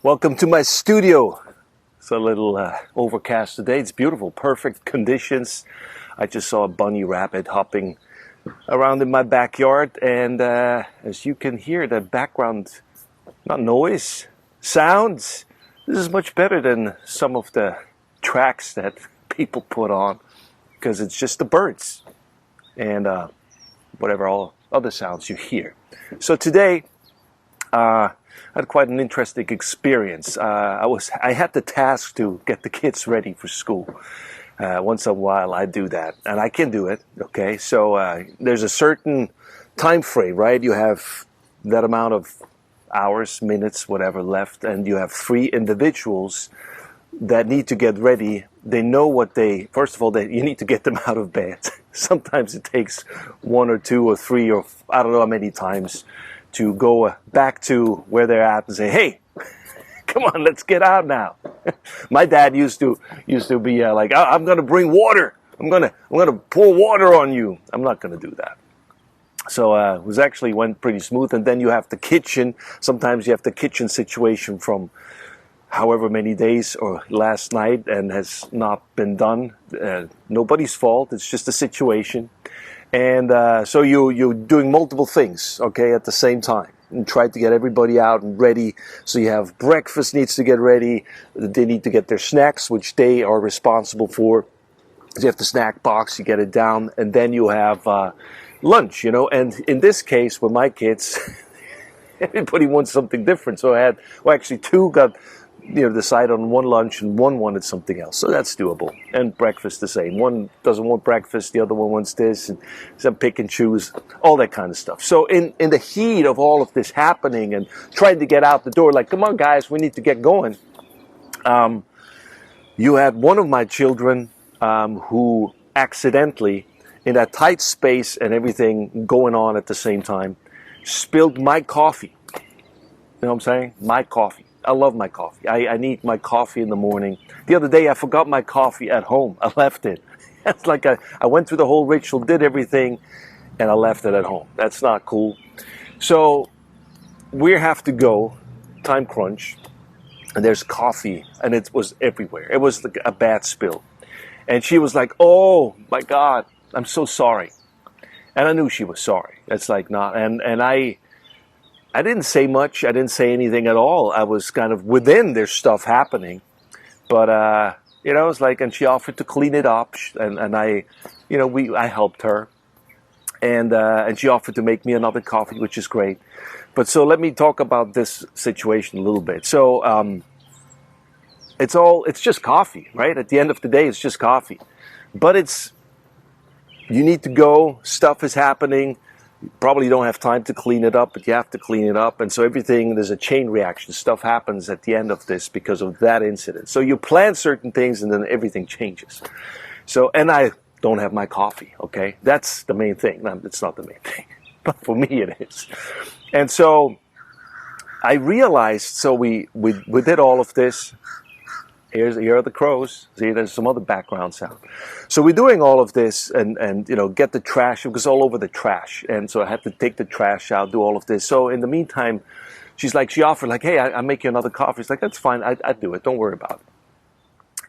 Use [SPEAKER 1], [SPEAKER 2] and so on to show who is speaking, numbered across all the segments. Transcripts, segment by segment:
[SPEAKER 1] Welcome to my studio. It's a little overcast today. It's beautiful, perfect conditions. I just saw a bunny rabbit hopping around in my backyard, and as you can hear, the background, not noise, sounds. This is much better than some of the tracks that people put on, because it's just the birds and whatever all other sounds you hear. So today, I had quite an interesting experience. I had the task to get the kids ready for school. Once in a while I do that, and I can do it, okay? So there's a certain time frame, right? You have that amount of hours, minutes, whatever left, and you have 3 individuals that need to get ready. They know what first of all, you need to get them out of bed. Sometimes it takes 1 or 2 or 3 or I don't know how many times to go back to where they're at and say, hey, come on, let's get out now. My dad used to be like, I'm going to bring water. I'm going to pour water on you. I'm not going to do that. So it went pretty smooth. And then you have the kitchen. Sometimes you have the kitchen situation from however many days or last night and has not been done. Nobody's fault. It's just a situation. And so you're doing multiple things, okay, at the same time. And try to get everybody out and ready. So you have breakfast needs to get ready. They need to get their snacks, which they are responsible for. So you have the snack box, you get it down. And then you have lunch, And in this case, with my kids, everybody wants something different. So I had, actually 2 got decide on one lunch and one wanted something else. So that's doable. And breakfast the same. One doesn't want breakfast, the other one wants this, and some pick and choose, all that kind of stuff. So in the heat of all of this happening and trying to get out the door, like, come on guys, we need to get going. You had one of my children who accidentally, in that tight space and everything going on at the same time, spilled my coffee. You know what I'm saying? My coffee. I love my coffee. I need my coffee in the morning. The other day, I forgot my coffee at home. I left it. It's like I went through the whole ritual, did everything, and I left it at home. That's not cool. So we have to go, time crunch, and there's coffee, and it was everywhere. It was like a bad spill. And she was like, oh, my God, I'm so sorry. And I knew she was sorry. It's like not, and I didn't say much. I didn't say anything at all. I was kind of within their stuff happening. But, it was like, and she offered to clean it up. And I helped her. And she offered to make me another coffee, which is great. But so let me talk about this situation a little bit. So, it's just coffee, right? At the end of the day, it's just coffee. But you need to go. Stuff is happening. Probably don't have time to clean it up, but you have to clean it up. And so there's a chain reaction. Stuff happens at the end of this because of that incident. So you plan certain things and then everything changes. So, and I don't have my coffee, okay? That's the main thing. No, it's not the main thing, but for me it is. And so I realized, so we did all of this. Here are the crows. See, there's some other background sound. So we're doing all of this and get the trash. It was all over the trash. And so I had to take the trash out, do all of this. So in the meantime, she offered like, hey, I'll make you another coffee. It's like, that's fine. I'd do it. Don't worry about it.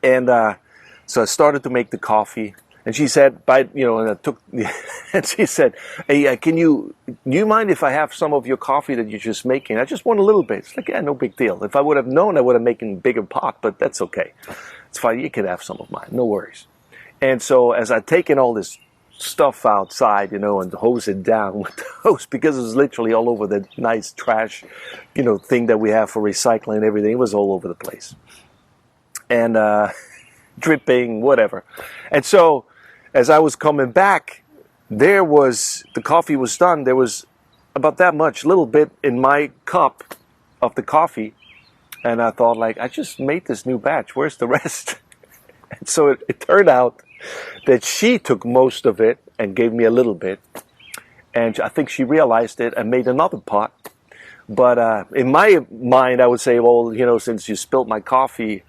[SPEAKER 1] And so I started to make the coffee. And she said, and she said, hey, do you mind if I have some of your coffee that you're just making? I just want a little bit. It's like, yeah, no big deal. If I would have known, I would have made a bigger pot, but that's okay. It's fine. You can have some of mine. No worries. And so as I'd taken all this stuff outside, and hose it down with the hose, because it was literally all over the nice trash, thing that we have for recycling and everything. It was all over the place. And, dripping, whatever. And so, as I was coming back, the coffee was done. There was about that much, little bit in my cup of the coffee. And I thought, like, I just made this new batch. Where's the rest? And so it turned out that she took most of it and gave me a little bit. And I think she realized it and made another pot. But in my mind, I would say, well, since you spilled my coffee,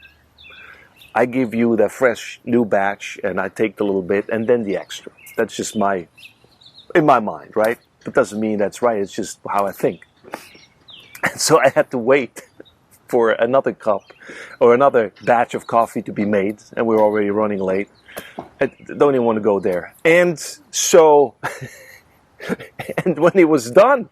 [SPEAKER 1] I give you the fresh new batch and I take the little bit and then the extra. That's just in my mind, right? It doesn't mean that's right. It's just how I think. And so I had to wait for another cup or another batch of coffee to be made, and we're already running late. I don't even want to go there. And so, and when it was done,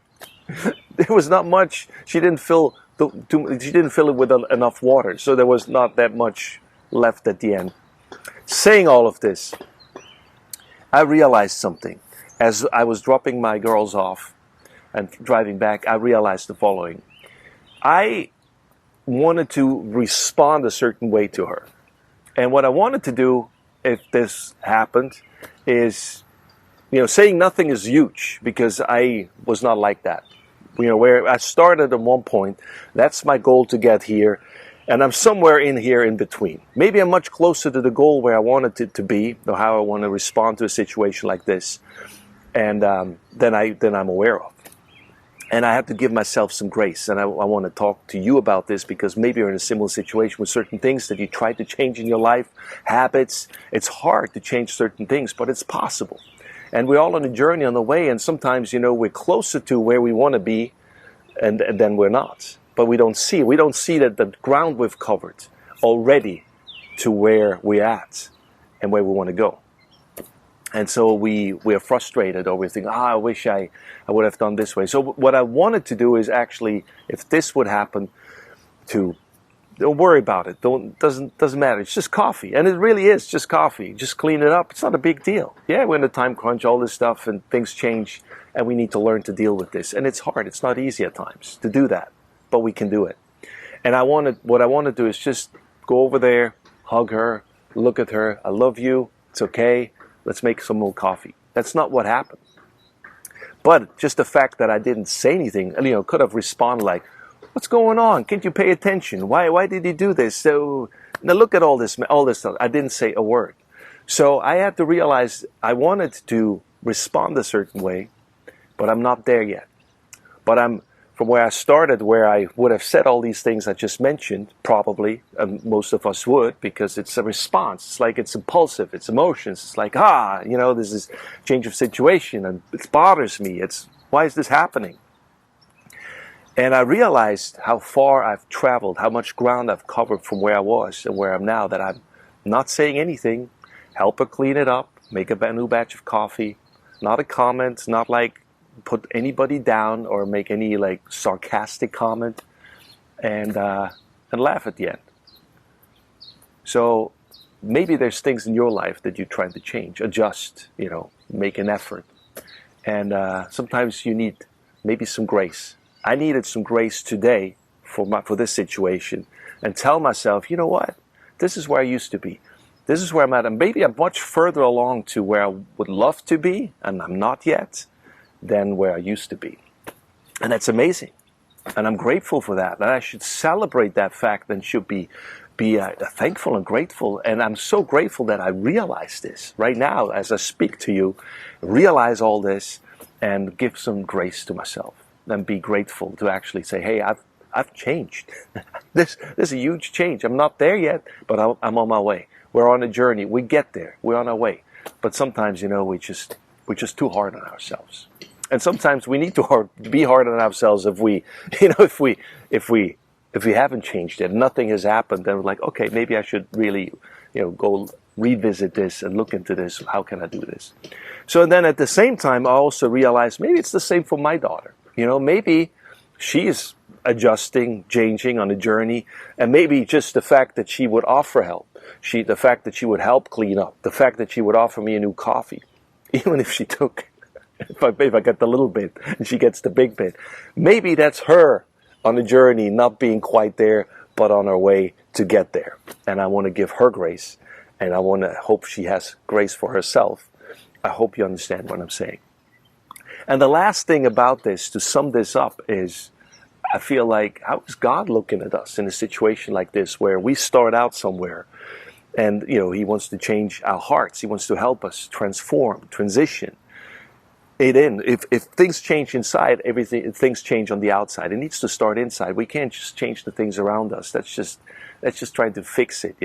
[SPEAKER 1] there was not much. She didn't fill it with enough water, so there was not that much left at the end. Saying all of this, I realized something. As I was dropping my girls off and driving back, I realized the following. I wanted to respond a certain way to her. And what I wanted to do, if this happened, is, saying nothing is huge, because I was not like that. Where I started at one point, that's my goal to get here, and I'm somewhere in here in between. Maybe I'm much closer to the goal where I wanted it to be, or how I want to respond to a situation like this, and than I'm aware of. And I have to give myself some grace, and I want to talk to you about this, because maybe you're in a similar situation with certain things that you try to change in your life, habits. It's hard to change certain things, but it's possible. And we're all on a journey on the way, and sometimes, we're closer to where we want to be, and then we're not. But we don't see that the ground we've covered already to where we're at and where we want to go. And so we're frustrated, or we think, I wish I would have done this way. So what I wanted to do is actually, if this would happen, don't worry about it. Doesn't matter. It's just coffee. And it really is just coffee. Just clean it up. It's not a big deal. Yeah, we're in a time crunch, all this stuff, and things change, and we need to learn to deal with this. And it's hard. It's not easy at times to do that, but we can do it. And what I want to do is just go over there, hug her, look at her. I love you. It's okay. Let's make some more coffee. That's not what happened. But just the fact that I didn't say anything, could have responded like, what's going on? Can't you pay attention? Why did he do this? So now look at all this stuff. I didn't say a word. So I had to realize I wanted to respond a certain way, but I'm not there yet. But I'm from where I started, where I would have said all these things I just mentioned, probably, most of us would, because it's a response. It's like it's impulsive, it's emotions. It's like, this is change of situation, and it bothers me. Why is this happening? And I realized how far I've traveled, how much ground I've covered from where I was and where I'm now, that I'm not saying anything, help her clean it up, make a new batch of coffee, not a comment, not like put anybody down or make any like sarcastic comment, and laugh at the end. So maybe there's things in your life that you're trying to change, adjust, make an effort. And sometimes you need maybe some grace. I needed some grace today for this situation, and tell myself, you know what? This is where I used to be. This is where I'm at. And maybe I'm much further along to where I would love to be, and I'm not yet, than where I used to be. And that's amazing. And I'm grateful for that. And I should celebrate that fact and should be thankful and grateful. And I'm so grateful that I realize this right now as I speak to you, realize all this and give some grace to myself and be grateful to actually say, hey, I've changed. This is a huge change. I'm not there yet, but I'm on my way. We're on a journey. We get there. We're on our way. But sometimes, we're just too hard on ourselves. And sometimes we need to be hard on ourselves if we haven't changed it, nothing has happened, then we're like, okay, maybe I should really, go revisit this and look into this. How can I do this? So then at the same time, I also realized maybe it's the same for my daughter. Maybe she's adjusting, changing on a journey, and maybe just the fact that she would offer help, the fact that she would help clean up, the fact that she would offer me a new coffee, even if she took, if I get the little bit and she gets the big bit, maybe that's her on the journey, not being quite there, but on her way to get there. And I want to give her grace, and I want to hope she has grace for herself. I hope you understand what I'm saying. And the last thing about this, to sum this up, is I feel like, how is God looking at us in a situation like this, where we start out somewhere and, He wants to change our hearts. He wants to help us transform, transition it in. If things change inside, things change on the outside. It needs to start inside. We can't just change the things around us. That's just trying to fix it,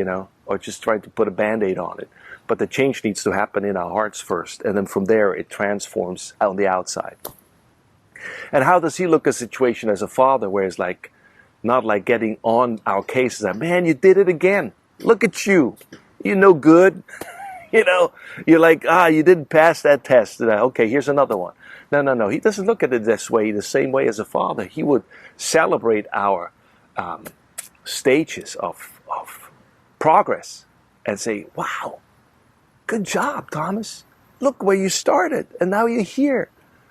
[SPEAKER 1] or just trying to put a Band-Aid on it. But the change needs to happen in our hearts first, and then from there it transforms on the outside. And how does He look at a situation as a father, where it's like, not like getting on our cases. Like, man, you did it again. Look at you. You're no good. You know, you're like, you didn't pass that test. Okay, here's another one. No, no, no. He doesn't look at it this way, the same way as a father. He would celebrate our stages of progress and say, wow, good job, Thomas. Look where you started, and now you're here.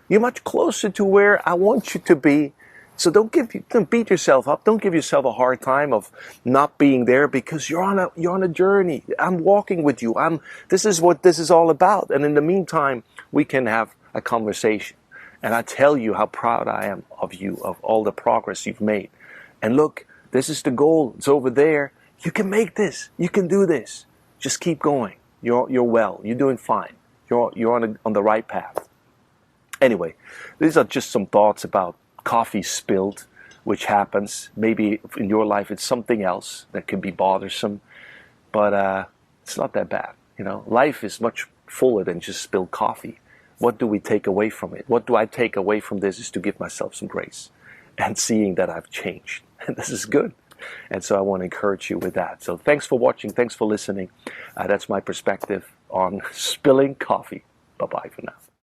[SPEAKER 1] You're much closer to where I want you to be. So don't beat yourself up. Don't give yourself a hard time of not being there, because you're on a journey. I'm walking with you. This is what this is all about. And in the meantime, we can have a conversation. And I tell you how proud I am of you, of all the progress you've made. And look, this is the goal. It's over there. You can make this. You can do this. Just keep going. You're well. You're doing fine. You're on the right path. Anyway, these are just some thoughts about coffee spilled, which happens. Maybe in your life it's something else that can be bothersome, but it's not that bad. You know, life is much fuller than just spilled coffee. What do we take away from it? What do I take away from this is to give myself some grace and seeing that I've changed. And this is good. And so I want to encourage you with that. So thanks for watching. Thanks for listening. That's my perspective on spilling coffee. Bye-bye for now.